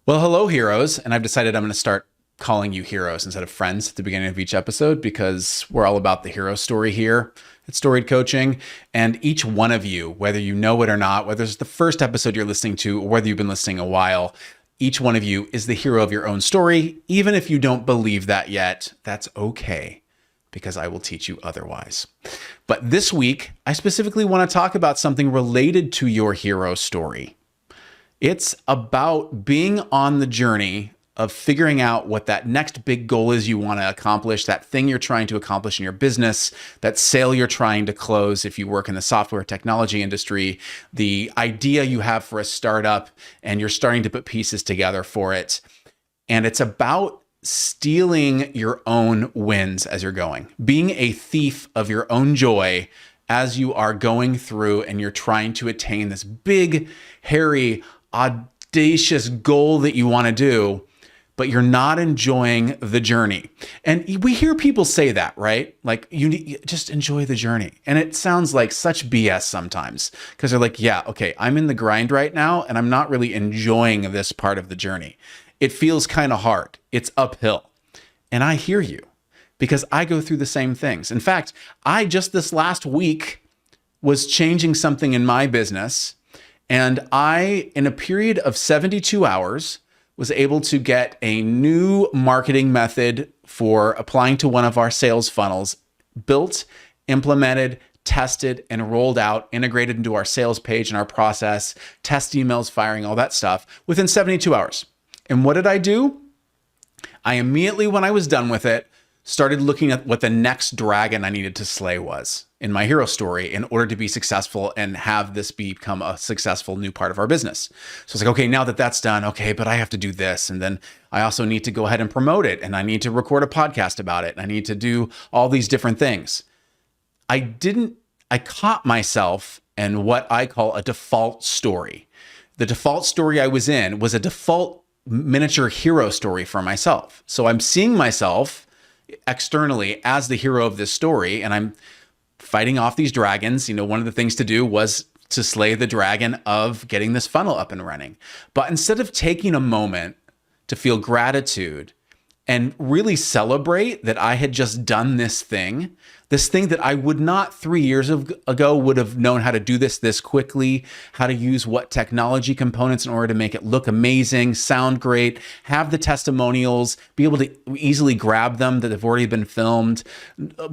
Well, hello, heroes. And I've decided I'm going to start calling you heroes instead of friends at the beginning of each episode because we're all about the hero story here at Storied Coaching. And each one of you, whether you know it or not, whether it's the first episode you're listening to or whether you've been listening a while, each one of you is the hero of your own story. Even if you don't believe that yet, that's okay because I will teach you otherwise. But this week, I specifically want to talk about something related to your hero story. It's about being on the journey of figuring out what that next big goal is you want to accomplish, that thing you're trying to accomplish in your business, that sale you're trying to close if you work in the software technology industry, the idea you have for a startup, and you're starting to put pieces together for it. And it's about stealing your own wins as you're going, being a thief of your own joy as you are going through and you're trying to attain this big, hairy, audacious goal that you want to do, but you're not enjoying the journey. And we hear people say that, right? Like, just enjoy the journey. And it sounds like such BS sometimes because they're like, yeah, okay, I'm in the grind right now and I'm not really enjoying this part of the journey. It feels kind of hard. It's uphill. And I hear you because I go through the same things. In fact, I just this last week was changing something in my business. And I, in a period of 72 hours, was able to get a new marketing method for applying to one of our sales funnels built, implemented, tested, and rolled out, integrated into our sales page and our process, test emails, firing, all that stuff within 72 hours. And what did I do? I immediately, when I was done with it, started looking at what the next dragon I needed to slay was in my hero story in order to be successful and have this become a successful new part of our business. So it's like, okay, now that that's done, okay, but I have to do this. And then I also need to go ahead and promote it. And I need to record a podcast about it. And I need to do all these different things. I caught myself in what I call a default story. The default story I was in was a default miniature hero story for myself. So I'm seeing myself externally as the hero of this story, and I'm fighting off these dragons. One of the things to do was to slay the dragon of getting this funnel up and running. But instead of taking a moment to feel gratitude and really celebrate that I had just done this thing that I would not 3 years ago would have known how to do this quickly, how to use what technology components in order to make it look amazing, sound great, have the testimonials, be able to easily grab them that have already been filmed,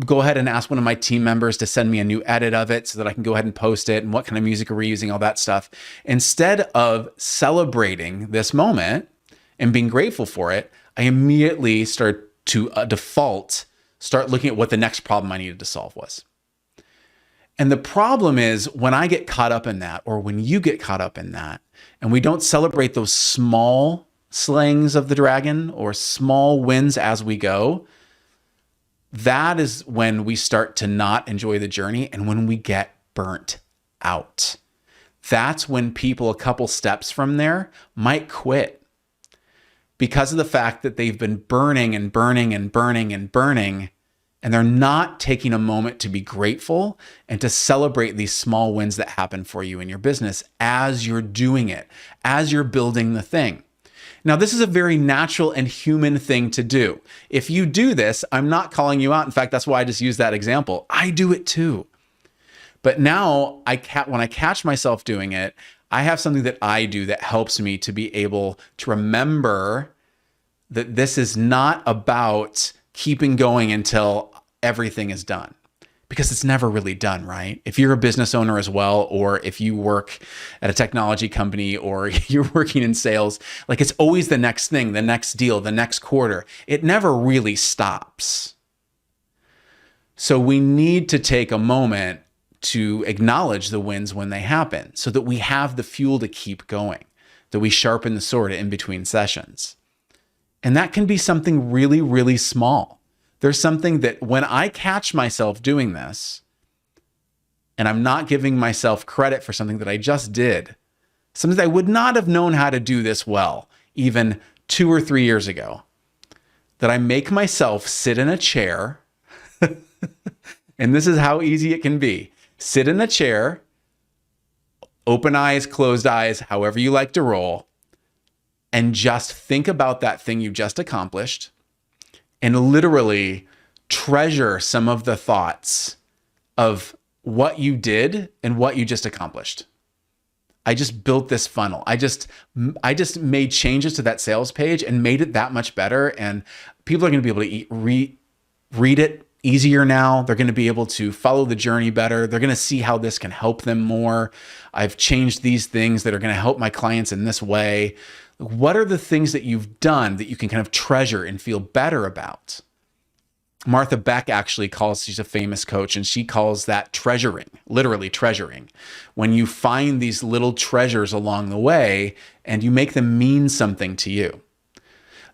go ahead and ask one of my team members to send me a new edit of it so that I can go ahead and post it, and what kind of music are we using, all that stuff. Instead of celebrating this moment and being grateful for it, I immediately start to start looking at what the next problem I needed to solve was. And the problem is when I get caught up in that, or when you get caught up in that, and we don't celebrate those small slayings of the dragon or small wins as we go, that is when we start to not enjoy the journey and when we get burnt out. That's when people a couple steps from there might quit, because of the fact that they've been burning and burning and burning and burning, and they're not taking a moment to be grateful and to celebrate these small wins that happen for you in your business as you're doing it, as you're building the thing. Now, this is a very natural and human thing to do. If you do this, I'm not calling you out. In fact, that's why I just used that example. I do it too. But now when I catch myself doing it, I have something that I do that helps me to be able to remember that this is not about keeping going until everything is done, because it's never really done, right? If you're a business owner as well, or if you work at a technology company, or you're working in sales, like it's always the next thing, the next deal, the next quarter. It never really stops. So we need to take a moment to acknowledge the wins when they happen so that we have the fuel to keep going, that we sharpen the sword in between sessions. And that can be something really, really small. There's something that when I catch myself doing this, and I'm not giving myself credit for something that I just did, something that I would not have known how to do this well, even 2 or 3 years ago, that I make myself sit in a chair, and this is how easy it can be. Sit in a chair, open eyes, closed eyes, however you like to roll, and just think about that thing you just accomplished and literally treasure some of the thoughts of what you did and what you just accomplished. I just built this funnel. I just made changes to that sales page and made it that much better. And people are going to be able to read it easier now. They're going to be able to follow the journey better. They're going to see how this can help them more. I've changed these things that are going to help my clients in this way. What are the things that you've done that you can kind of treasure and feel better about? Martha Beck actually she's a famous coach, and she calls that treasuring, literally treasuring. When you find these little treasures along the way and you make them mean something to you.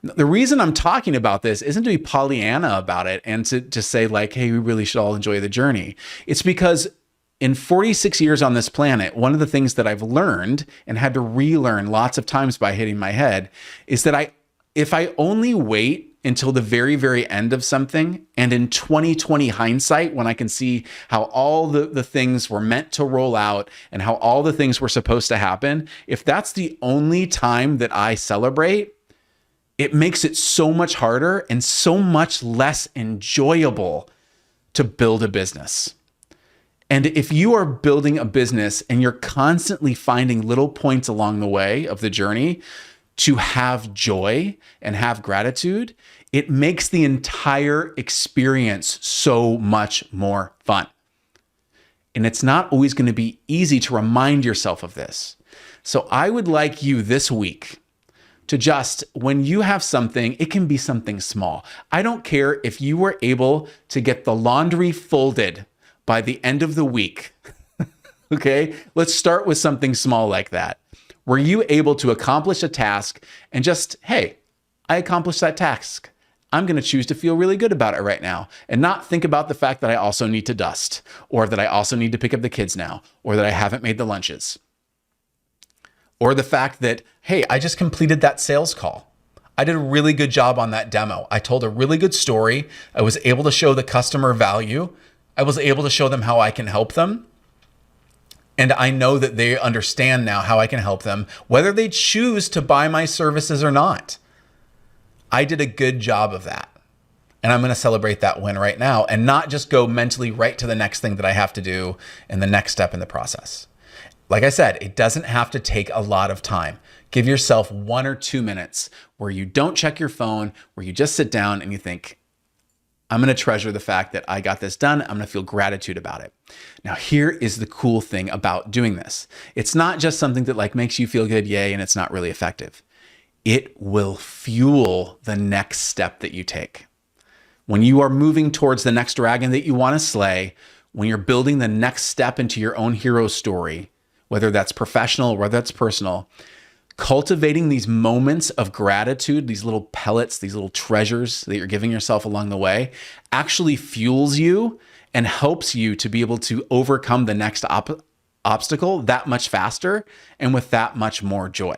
The reason I'm talking about this isn't to be Pollyanna about it and to just say like, hey, we really should all enjoy the journey. It's because in 46 years on this planet, one of the things that I've learned and had to relearn lots of times by hitting my head is that if I only wait until the very, very end of something, and in 2020 hindsight, when I can see how all the things were meant to roll out and how all the things were supposed to happen, if that's the only time that I celebrate, it makes it so much harder and so much less enjoyable to build a business. And if you are building a business and you're constantly finding little points along the way of the journey to have joy and have gratitude, it makes the entire experience so much more fun. And it's not always going to be easy to remind yourself of this. So I would like you this week to just, when you have something, it can be something small. I don't care if you were able to get the laundry folded by the end of the week. Okay, let's start with something small like that. Were you able to accomplish a task and just, hey, I accomplished that task. I'm going to choose to feel really good about it right now and not think about the fact that I also need to dust, or that I also need to pick up the kids now, or that I haven't made the lunches, or the fact that, hey, I just completed that sales call. I did a really good job on that demo. I told a really good story. I was able to show the customer value. I was able to show them how I can help them. And I know that they understand now how I can help them, whether they choose to buy my services or not. I did a good job of that. And I'm going to celebrate that win right now and not just go mentally right to the next thing that I have to do and the next step in the process. Like I said, it doesn't have to take a lot of time. Give yourself 1 or 2 minutes where you don't check your phone, where you just sit down and you think, I'm going to treasure the fact that I got this done. I'm going to feel gratitude about it. Now, here is the cool thing about doing this. It's not just something that like makes you feel good, yay, and it's not really effective. It will fuel the next step that you take. When you are moving towards the next dragon that you want to slay, when you're building the next step into your own hero story, whether that's professional or whether that's personal, cultivating these moments of gratitude, these little pellets, these little treasures that you're giving yourself along the way, actually fuels you and helps you to be able to overcome the next obstacle that much faster and with that much more joy.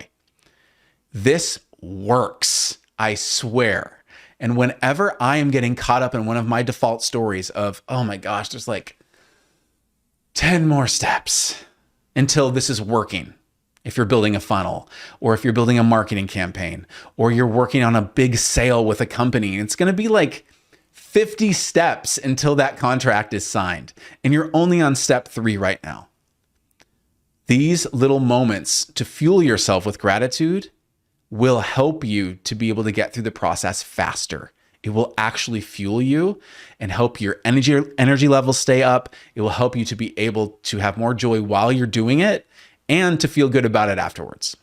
This works, I swear. And whenever I am getting caught up in one of my default stories of, oh my gosh, there's like 10 more steps until this is working. If you're building a funnel, or if you're building a marketing campaign, or you're working on a big sale with a company, it's going to be like 50 steps until that contract is signed. And you're only on step 3 right now. These little moments to fuel yourself with gratitude will help you to be able to get through the process faster. It will actually fuel you and help your energy levels stay up. It will help you to be able to have more joy while you're doing it and to feel good about it afterwards.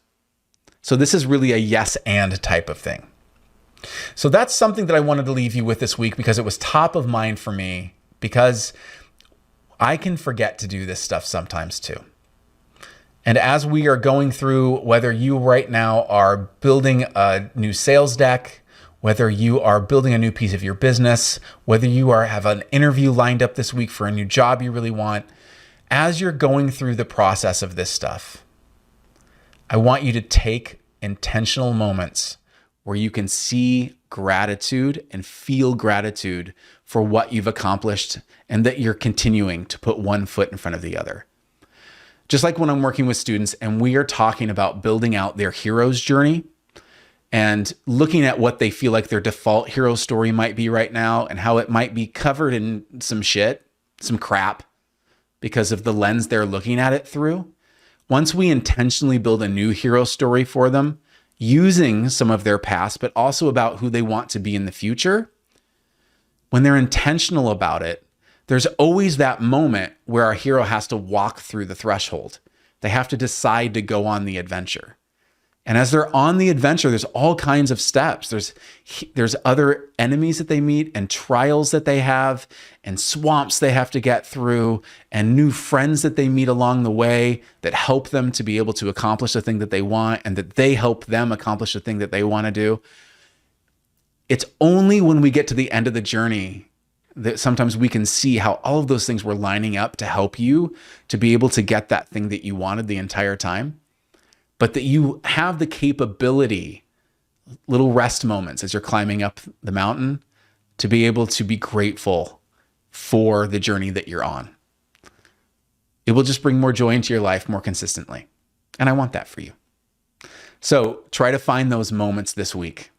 So this is really a yes and type of thing. So that's something that I wanted to leave you with this week because it was top of mind for me, because I can forget to do this stuff sometimes too. And as we are going through, whether you right now are building a new sales deck, whether you are building a new piece of your business, whether you have an interview lined up this week for a new job you really want, as you're going through the process of this stuff, I want you to take intentional moments where you can see gratitude and feel gratitude for what you've accomplished and that you're continuing to put one foot in front of the other. Just like when I'm working with students and we are talking about building out their hero's journey, and looking at what they feel like their default hero story might be right now and how it might be covered in some shit, some crap, because of the lens they're looking at it through. Once we intentionally build a new hero story for them, using some of their past, but also about who they want to be in the future, when they're intentional about it, there's always that moment where our hero has to walk through the threshold. They have to decide to go on the adventure. And as they're on the adventure, there's all kinds of steps. There's other enemies that they meet and trials that they have and swamps they have to get through and new friends that they meet along the way that help them to be able to accomplish the thing that they want and that they help them accomplish the thing that they want to do. It's only when we get to the end of the journey that sometimes we can see how all of those things were lining up to help you to be able to get that thing that you wanted the entire time. But that you have the capability, little rest moments as you're climbing up the mountain, to be able to be grateful for the journey that you're on. It will just bring more joy into your life more consistently. And I want that for you. So try to find those moments this week.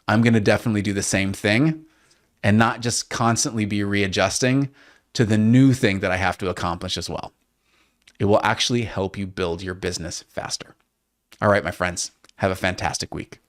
I'm going to definitely do the same thing and not just constantly be readjusting to the new thing that I have to accomplish as well. It will actually help you build your business faster. All right, my friends, have a fantastic week.